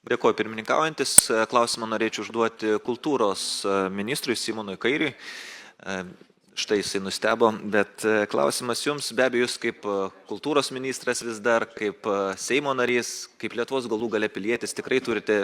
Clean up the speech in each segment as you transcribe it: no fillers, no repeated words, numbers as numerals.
Dėkuoju pirmininkaujantis. Klausimą norėčiau užduoti kultūros ministrui Simonui Kairiui. Štai jisai nustebo, bet klausimas jums, be abejo, jūs kaip kultūros ministras vis dar, kaip Seimo narys, kaip Lietuvos galų gale pilietis, tikrai turite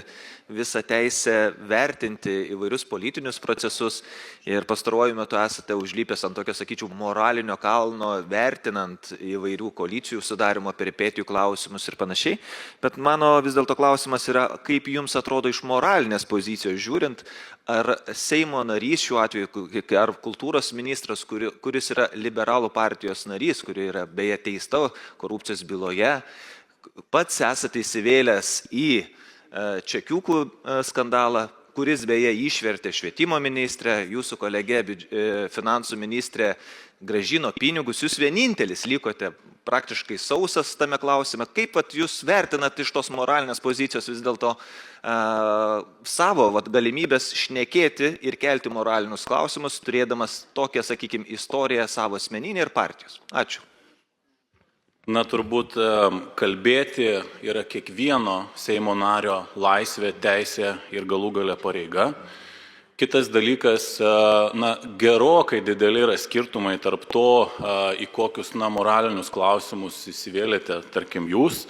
visą teisę vertinti įvairius politinius procesus ir pastaruoju metu esate užlypęs ant tokio, sakyčiau, moralinio kalno, vertinant įvairių koalicijų sudarimo peripetijų klausimus ir panašiai. Bet mano vis dėlto klausimas yra, kaip jums atrodo iš moralinės pozicijos žiūrint, ar Seimo narys šiuo atveju, ar kultūros ministras, kuris yra liberalų partijos narys, kuri yra beje teista korupcijos byloje, pats esate įsivėlęs į čekiukų skandalą, kuris beje išvertė švietimo ministrę, jūsų kolegė finansų ministrė grąžino pinigus, jūs vienintelis likote praktiškai sausas tame klausime. Kaip jūs vertinat iš tos moralinės pozicijos vis dėlto savo galimybės šnekėti ir kelti moralinius klausimus, turėdamas tokią, sakykime, istoriją savo asmeninį ir partijos? Ačiū. Na, turbūt kalbėti yra kiekvieno Seimo nario laisvė, teisė ir galų gale pareiga. Kitas dalykas, gerokai dideli yra skirtumai tarp to, į kokius moralinius klausimus įsivėlėte, tarkim, jūs,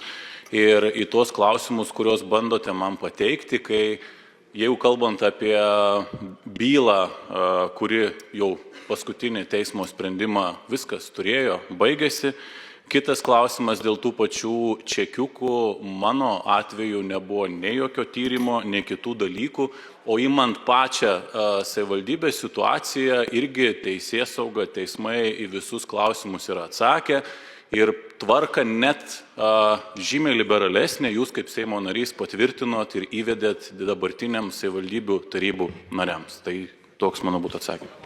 ir į tuos klausimus, kuriuos bandote man pateikti, kai jau kalbant apie bylą, kuri jau paskutinį teismo sprendimą viskas turėjo, baigėsi. Kitas klausimas dėl tų pačių čekiukų, mano atveju nebuvo nei jokio tyrimo, nei kitų dalykų, o imant pačią savivaldybės situaciją, irgi teisėsauga, teismai į visus klausimus yra atsakę ir tvarka net žymiai liberalesnė, jūs kaip Seimo narys patvirtinot ir įvedėt dabartiniams savivaldybių tarybų nariams. Tai toks, manau, būtų atsakymas.